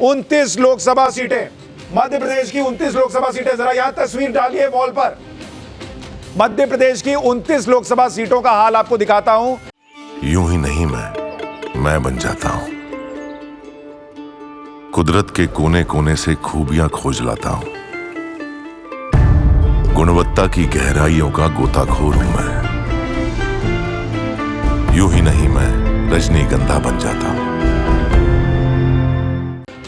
29 लोकसभा सीटें, मध्य प्रदेश की 29 लोकसभा सीटें। जरा यहां तस्वीर डालिए वॉल पर, मध्य प्रदेश की 29 लोकसभा सीटों का हाल आपको दिखाता हूं। यूं ही नहीं मैं बन जाता हूं, कुदरत के कोने कोने से खूबियां खोज लाता हूं, गुणवत्ता की गहराइयों का गोताखोर हूं मैं। यूं ही नहीं मैं रजनीगंधा बन जाता हूं।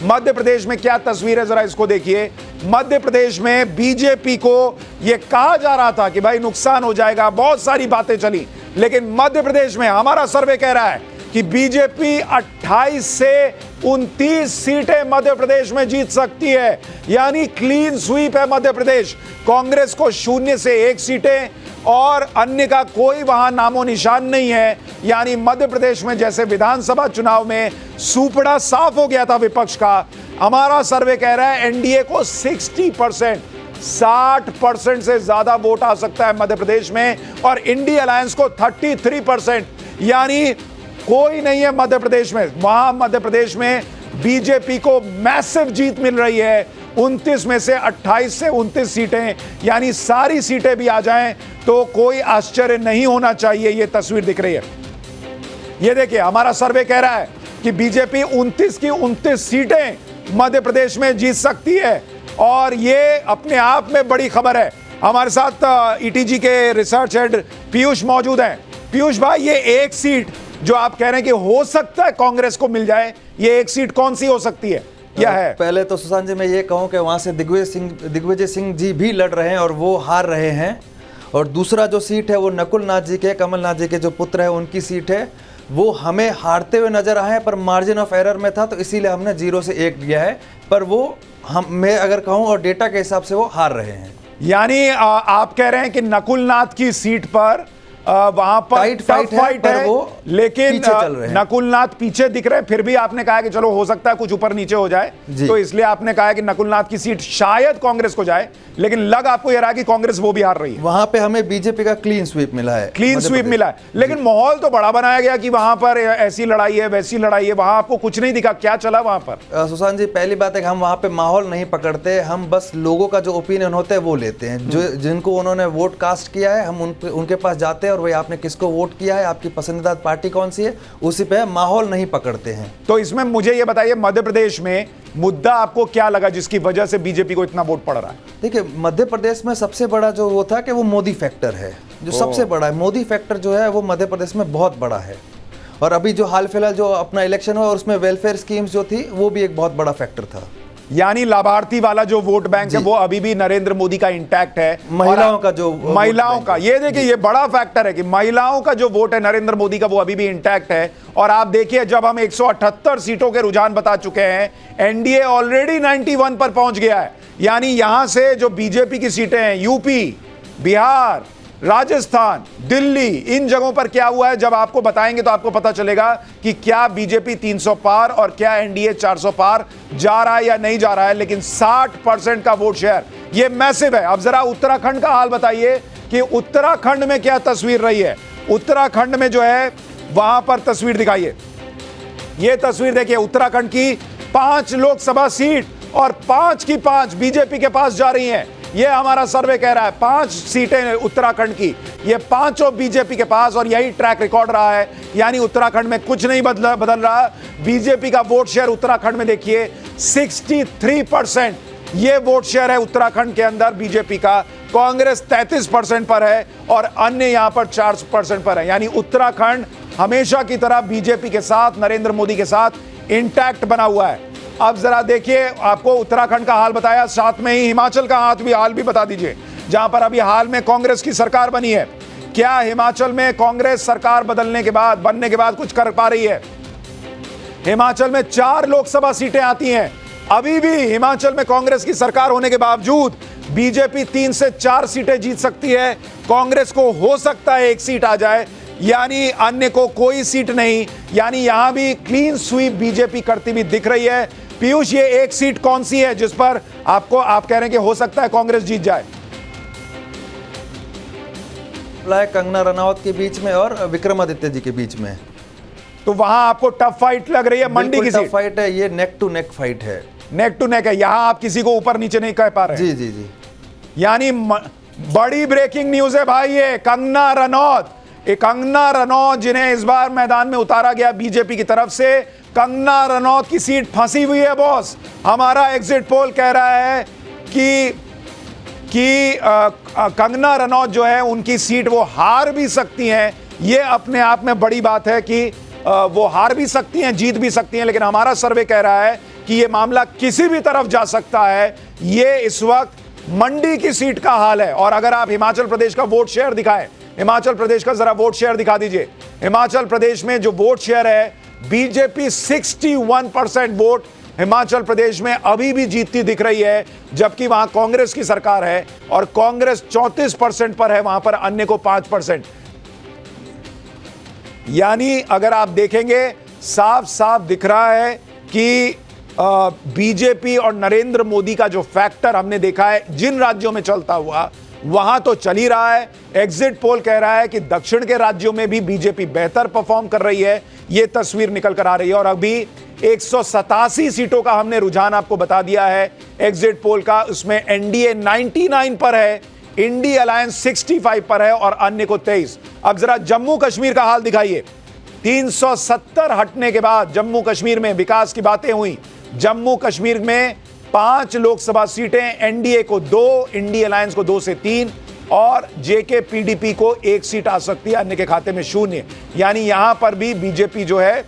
मध्य प्रदेश में क्या तस्वीर है, जरा इसको देखिए। मध्य प्रदेश में बीजेपी को यह कहा जा रहा था कि भाई नुकसान हो जाएगा, बहुत सारी बातें चली, लेकिन मध्य प्रदेश में हमारा सर्वे कह रहा है कि बीजेपी 28 से 29 सीटें मध्य प्रदेश में जीत सकती है, यानी क्लीन स्वीप है मध्य प्रदेश। कांग्रेस को 0 से 1 सीटें और अन्य का कोई वहां नामो निशान नहीं है। यानी मध्य प्रदेश में जैसे विधानसभा चुनाव में सूपड़ा साफ हो गया था विपक्ष का, हमारा सर्वे कह रहा है एनडीए को 60%, 60% से ज्यादा वोट आ सकता है मध्य प्रदेश में, और इंडी अलायंस को 33%, यानी कोई नहीं है मध्य प्रदेश में। वहां मध्य प्रदेश में बीजेपी को मैसिव जीत मिल रही है, 29 में से 28 से 29 सीटें, यानी सारी सीटें भी आ जाएं तो कोई आश्चर्य नहीं होना चाहिए। यह तस्वीर दिख रही है, यह देखिए, हमारा सर्वे कह रहा है कि बीजेपी 29 की 29 सीटें मध्य प्रदेश में जीत सकती है, और यह अपने आप में बड़ी खबर है। हमारे साथ ईटीजी के रिसर्च हेड पीयूष मौजूद हैं। पीयूष भाई, ये एक सीट जो आप कह रहे हैं कि हो सकता है कांग्रेस को मिल जाए, ये एक सीट कौन सी हो सकती है? क्या है? पहले तो सुशांत जी मैं ये कहूं कि वहां से दिग्विजय सिंह जी भी लड़ रहे हैं और वो हार रहे हैं, और दूसरा जो सीट है वो नकुल नाथ जी के, कमलनाथ जी के जो पुत्र है उनकी सीट है, वो हमें हारते हुए नजर आए हैं, पर मार्जिन ऑफ एरर में था तो इसीलिए हमने 0 से 1 लिया है, पर वो मैं अगर कहूं और डेटा के हिसाब से वो हार रहे हैं। यानी आप कह रहे हैं कि नकुल नाथ की सीट पर वहां पर टाइट फाइट है, वो लेकिन नकुल नाथ पीछे दिख रहे हैं, फिर भी आपने कहा कि चलो हो सकता है कुछ ऊपर नीचे हो जाए, तो इसलिए आपने कहा कि नकुल नाथ की सीट शायद कांग्रेस को जाए, लेकिन लग आपको यह रहा कि कांग्रेस वो भी हार रही है। वहां पे हमें बीजेपी का क्लीन स्वीप मिला है, क्लीन स्वीप मिला है, लेकिन माहौल तो बड़ा बनाया गया कि वहां पर ऐसी लड़ाई है वैसी लड़ाई है, वहां आपको कुछ नहीं दिखा, क्या चला वहां पर? सुशांत जी, पहली बात है कि हम वहां पे माहौल नहीं पकड़ते, हम बस लोगों का जो ओपिनियन होता है वो लेते हैं, जो जिनको उन्होंने वोट कास्ट किया है हम उनके पास जाते हैं, और वही आपने किसको वोट किया है, आपकी पसंदीदा पार्टी कौन सी है, उसी पे माहौल नहीं पकड़ते हैं। तो इसमें मुझे ये बताइए, मध्य प्रदेश में मुद्दा आपको क्या लगा जिसकी वजह से बीजेपी को इतना वोट पड़ रहा है? देखिए, मध्य प्रदेश में सबसे बड़ा जो वो था कि वो मोदी फैक्टर है, जो सबसे बड़ा है। मोदी फैक्टर जो है वो मध्य प्रदेश में बहुत बड़ा है, और अभी जो हाल फिलहाल जो अपना इलेक्शन हुआ उसमें वेलफेयर स्कीम्स जो थी वो भी एक बहुत बड़ा फैक्टर था। यानी लाभार्थी वाला जो वोट बैंक है वो अभी भी नरेंद्र मोदी का इंटैक्ट है। महिलाओं का जो महिलाओं का, ये देखिए, ये बड़ा फैक्टर है कि महिलाओं का जो वोट है नरेंद्र मोदी का वो अभी भी इंटैक्ट है। और आप देखिए, जब हम 178 सीटों के रुझान बता चुके हैं, एनडीए ऑलरेडी 91 पर पहुंच गया है। यानी यहां से जो बीजेपी की सीटें हैं, यूपी, बिहार, राजस्थान, दिल्ली, इन जगहों पर क्या हुआ है, जब आपको बताएंगे तो आपको पता चलेगा कि क्या बीजेपी 300 पार और क्या एनडीए 400 पार जा रहा है या नहीं जा रहा है। लेकिन 60% का वोट शेयर, ये मैसिव है। अब जरा उत्तराखंड का हाल बताइए कि उत्तराखंड में क्या तस्वीर रही है। उत्तराखंड में जो है वहां पर तस्वीर दिखाइए, ये तस्वीर देखिए, उत्तराखंड की 5 लोकसभा सीट और 5 की 5 बीजेपी के पास जा रही हैं। ये हमारा सर्वे कह रहा है 5 सीटें उत्तराखंड की, ये 5 बीजेपी के पास, और यही ट्रैक रिकॉर्ड रहा है। यानी उत्तराखंड में कुछ नहीं बदल रहा। बीजेपी का वोट शेयर उत्तराखंड में देखिए 63%, ये वोट शेयर है उत्तराखंड के अंदर बीजेपी का। कांग्रेस 33% पर है और अन्य यहां पर 4% पर है। यानी उत्तराखंड हमेशा की तरह बीजेपी के साथ, नरेंद्र मोदी के साथ इंटैक्ट बना हुआ है। अब जरा देखिए, आपको उत्तराखंड का हाल बताया, साथ में ही हिमाचल का हाल भी बता दीजिए, जहां पर अभी हाल में कांग्रेस की सरकार बनी है। क्या हिमाचल में कांग्रेस सरकार बनने के बाद कुछ कर पा रही है? हिमाचल में 4 लोकसभा सीटें आती हैं। अभी भी हिमाचल में कांग्रेस की सरकार होने के बावजूद बीजेपी 3 से 4 सीटें जीत सकती है। कांग्रेस को हो सकता है 1 सीट आ जाए, यानी अन्य को कोई सीट नहीं। यानी यहां भी क्लीन स्वीप बीजेपी करती हुई दिख रही है। पीयूष, ये 1 सीट कौन सी है जिस पर आप कह रहे हैं कि हो सकता है कांग्रेस जीत जाए? कंगना रनावत के बीच में और विक्रमादित्य जी के बीच में। तो वहां आपको टफ फाइट लग रही है मंडी की बिल्कुल सीट। टफ फाइट है, ये नेक टू नेक फाइट है। नेक टू नेक है, यहां आप किसी को ऊपर नीचे नहीं कह पा रहे। जी जी जी। यानी बड़ी ब्रेकिंग न्यूज है भाई, ये कंगना रनौत जिन्हें इस बार मैदान में उतारा गया बीजेपी की तरफ से, कंगना रनौत की सीट फंसी हुई है बॉस। हमारा एग्जिट पोल कह रहा है कि कंगना रनौत जो है उनकी सीट वो हार भी सकती हैं। ये अपने आप में बड़ी बात है कि वो हार भी सकती हैं, जीत भी सकती हैं, लेकिन हमारा सर्वे कह रहा है कि ये मामला किसी भी तरफ जा सकता है। ये इस वक्त मंडी की सीट का हाल है। और अगर आप हिमाचल प्रदेश का वोट शेयर दिखाएं, हिमाचल प्रदेश का जरा वोट शेयर दिखा दीजिए। हिमाचल प्रदेश में जो वोट शेयर है, बीजेपी 61% वोट हिमाचल प्रदेश में अभी भी जीतती दिख रही है, जबकि वहां कांग्रेस की सरकार है और कांग्रेस 34% पर है, वहां पर अन्य को 5%। यानी अगर आप देखेंगे साफ साफ दिख रहा है कि बीजेपी और नरेंद्र मोदी का जो फैक्टर हमने देखा है जिन राज्यों में चलता हुआ, वहां तो चल ही रहा है। एग्जिट पोल कह रहा है कि दक्षिण के राज्यों में भी बीजेपी बेहतर परफॉर्म कर रही है, यह तस्वीर निकल कर आ रही है। और अभी 187 सीटों का हमने रुझान आपको बता दिया है एग्जिट पोल का। उसमें एनडीए 99 पर है, इंडी अलायंस 65 पर है और अन्य को 23। अब जरा जम्मू कश्मीर का हाल दिखाइए। 370 हटने के बाद जम्मू कश्मीर में विकास की बातें हुई। जम्मू कश्मीर में 5 लोकसभा सीटें, एनडीए को 2, इंडी अलायंस को 2 से 3 और जेके पीडीपी को 1 सीट आ सकती है, अन्य के खाते में 0। यानी यहां पर भी बीजेपी जो है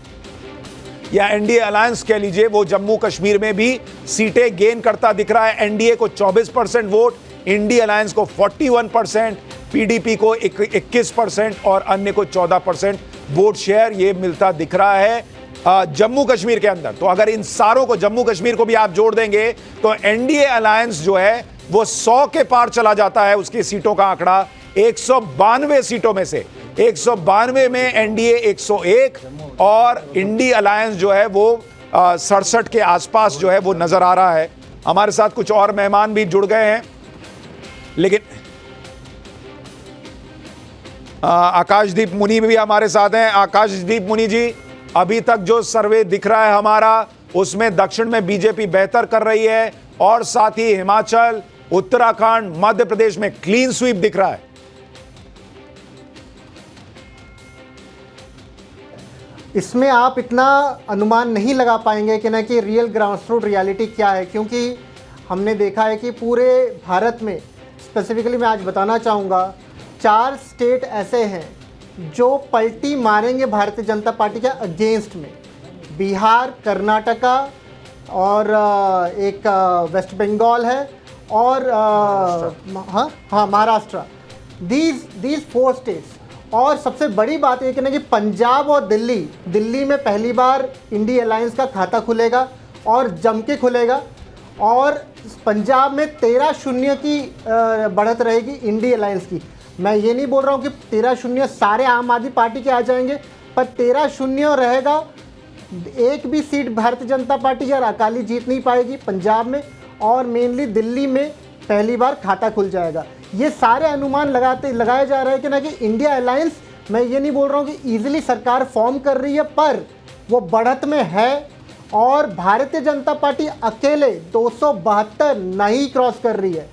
या एनडीए अलायंस कह लीजिए, वो जम्मू कश्मीर में भी सीटें गेन करता दिख रहा है। एनडीए को 24% वोट, इंडी अलायंस को 41%, पीडीपी को 21% और अन्य को 14% वोट शेयर ये मिलता दिख रहा है जम्मू कश्मीर के अंदर। तो अगर इन सारों को, जम्मू कश्मीर को भी आप जोड़ देंगे तो एनडीए अलायंस जो है वो 100 के पार चला जाता है। उसकी सीटों का आंकड़ा 192 सीटों में से 192 में एनडीए 101 और इंडी अलायंस जो है वो 67 के आसपास जो है वो नजर आ रहा है। हमारे साथ कुछ और मेहमान भी जुड़ गए हैं, लेकिन आकाशदीप मुनि भी हमारे साथ हैं। आकाशदीप मुनि जी, अभी तक जो सर्वे दिख रहा है हमारा, उसमें दक्षिण में बीजेपी बेहतर कर रही है और साथ ही हिमाचल, उत्तराखंड, मध्य प्रदेश में क्लीन स्वीप दिख रहा है। इसमें आप इतना अनुमान नहीं लगा पाएंगे कि ना कि रियल ग्राउंड रियलिटी क्या है, क्योंकि हमने देखा है कि पूरे भारत में, स्पेसिफिकली मैं आज बताना चाहूँगा, 4 स्टेट ऐसे हैं जो पलटी मारेंगे भारतीय जनता पार्टी के अगेंस्ट में। बिहार, कर्नाटका और एक वेस्ट बंगाल है और हाँ महाराष्ट्र। These 4 states. और सबसे बड़ी बात ये कि ना कि पंजाब और दिल्ली में पहली बार इंडी अलायंस का खाता खुलेगा और जम के खुलेगा। और पंजाब में 13-0 की बढ़त रहेगी इंडी अलायंस की। मैं ये नहीं बोल रहा हूँ कि 13-0 सारे आम आदमी पार्टी के आ जाएंगे, पर 13-0 रहेगा। एक भी सीट भारतीय जनता पार्टी या अकाली जीत नहीं पाएगी पंजाब में, और मेनली दिल्ली में पहली बार खाता खुल जाएगा। ये सारे अनुमान लगाए जा रहे हैं कि ना कि इंडिया अलायंस, मैं ये नहीं बोल रहा हूँ कि ईजिली सरकार फॉर्म कर रही है, पर वो बढ़त में है। और भारतीय जनता पार्टी अकेले 272 नहीं क्रॉस कर रही है।